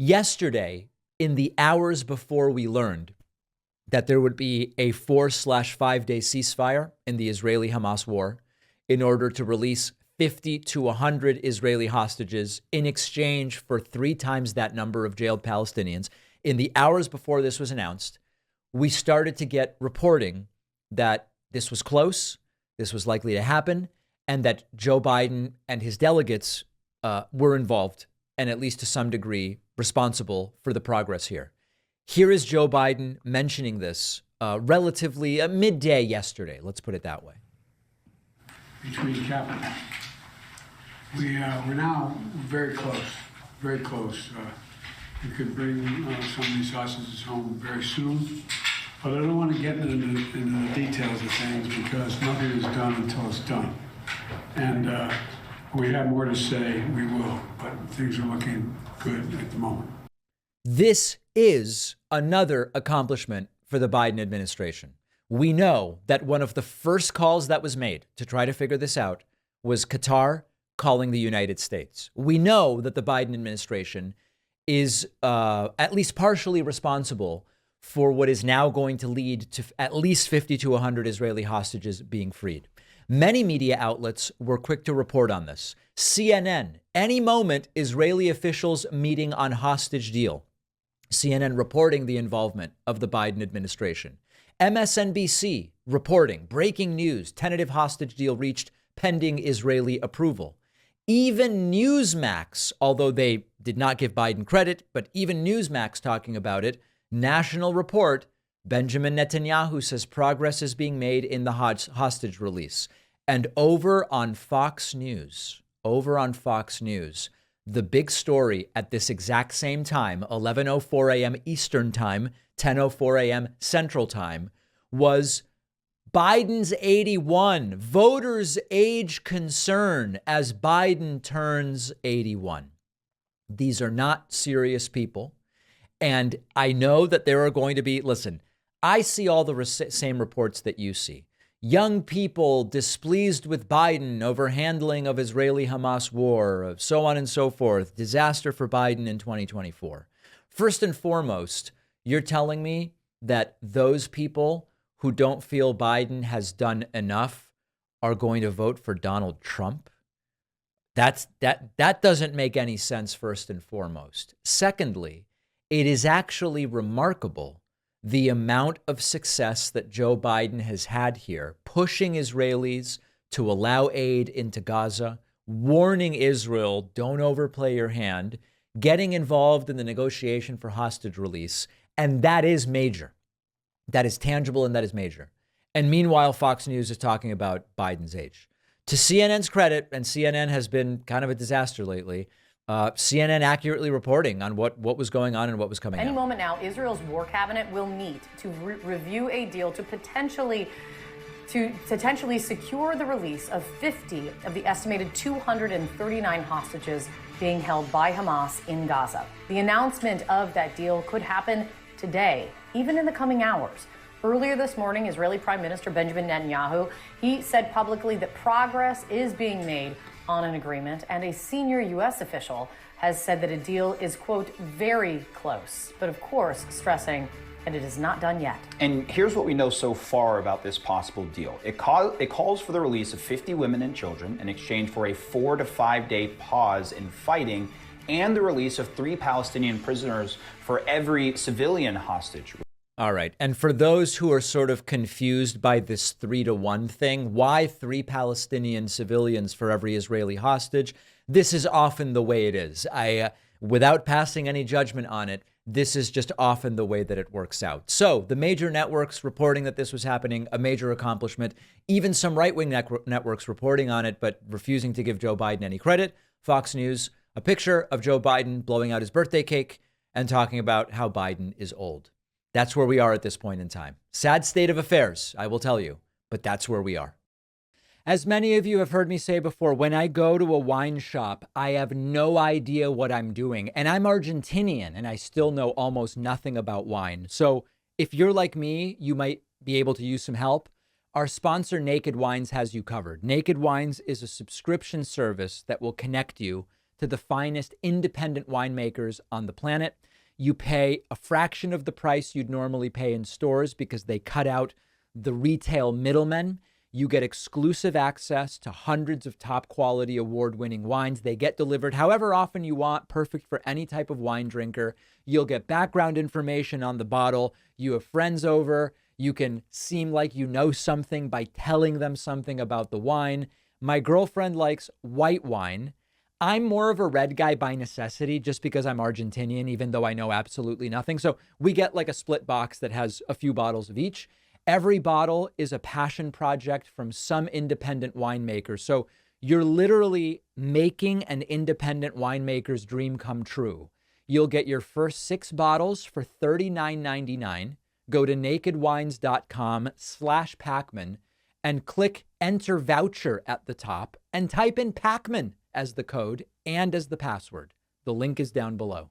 Yesterday, in the hours before we learned that there would be a 4/5 day ceasefire in the Israeli-Hamas war in order to release 50 to 100 Israeli hostages in exchange for 3 times that number of jailed Palestinians. In the hours before this was announced, we started to get reporting that this was close, this was likely to happen, and that Joe Biden and his delegates were involved and at least to some degree responsible for the progress here. Here is Joe Biden mentioning this relatively midday yesterday. Let's put it that way. Between capitals. We're now very close, very close. We could bring some of these hostages home very soon. But I don't want to get into the details of things because nothing is done until it's done. And we have more to say, we will, but things are looking good at the moment. This is another accomplishment for the Biden administration. We know that one of the first calls that was made to try to figure this out was Qatar calling the United States. We know that the Biden administration is at least partially responsible for what is now going to lead to at least 50 to 100 Israeli hostages being freed. Many media outlets were quick to report on this. CNN, any moment, Israeli officials meeting on hostage deal. CNN reporting the involvement of the Biden administration. MSNBC reporting breaking news, tentative hostage deal reached pending Israeli approval. Even Newsmax, although they did not give Biden credit, but even Newsmax talking about it. National report, Benjamin Netanyahu says progress is being made in the hostage release. And over on Fox News, the big story at this exact same time, 11:04 a.m. Eastern time, 10:04 a.m. Central time, was Biden's 81, voters' age concern as Biden turns 81. These are not serious people. And I know that there are going to be, listen, I see all the same reports that you see. Young people displeased with Biden over handling of Israeli-Hamas war, so on and so forth. Disaster for Biden in 2024. First and foremost, you're telling me that those people who don't feel Biden has done enough are going to vote for Donald Trump? That doesn't make any sense, first and foremost. Secondly, it is actually remarkable the amount of success that Joe Biden has had here, pushing Israelis to allow aid into Gaza, warning Israel, don't overplay your hand, getting involved in the negotiation for hostage release. And that is major. That is tangible and that is major. And meanwhile, Fox News is talking about Biden's age. To CNN's credit, and CNN has been kind of a disaster lately, CNN accurately reporting on what was going on and what was coming out. Any moment now, Israel's war cabinet will meet to review a deal to potentially secure the release of 50 of the estimated 239 hostages being held by Hamas in Gaza. The announcement of that deal could happen today, even in the coming hours. Earlier this morning, Israeli Prime Minister Benjamin Netanyahu, he said publicly that progress is being made on an agreement, and a senior U.S. official has said that a deal is, quote, very close, but of course stressing that it is not done yet. And here's what we know so far about this possible deal. It calls for the release of 50 women and children in exchange for a 4 to 5 day pause in fighting and the release of 3 Palestinian prisoners for every civilian hostage. All right. And for those who are sort of confused by this 3-to-1 thing, why 3 Palestinian civilians for every Israeli hostage? This is often the way it is. Without passing any judgment on it, this is just often the way that it works out. So the major networks reporting that this was happening, a major accomplishment, even some right-wing networks reporting on it, but refusing to give Joe Biden any credit. Fox News, a picture of Joe Biden blowing out his birthday cake and talking about how Biden is old. That's where we are at this point in time. Sad state of affairs, I will tell you, but that's where we are. As many of you have heard me say before, when I go to a wine shop, I have no idea what I'm doing. And I'm Argentinian, and I still know almost nothing about wine. So if you're like me, you might be able to use some help. Our sponsor, Naked Wines, has you covered. Naked Wines is a subscription service that will connect you to the finest independent winemakers on the planet. You pay a fraction of the price you'd normally pay in stores because they cut out the retail middlemen. You get exclusive access to hundreds of top quality award-winning wines. They get delivered however often you want, perfect for any type of wine drinker. You'll get background information on the bottle. You have friends over. You can seem like you know something by telling them something about the wine. My girlfriend likes white wine. I'm more of a red guy by necessity just because I'm Argentinian, even though I know absolutely nothing. So we get like a split box that has a few bottles of each. Every bottle is a passion project from some independent winemaker. So you're literally making an independent winemaker's dream come true. You'll get your first 6 bottles for $39.99. Go to nakedwines.com/Pacman and click enter voucher at the top and type in Pacman as the code and as the password. The link is down below.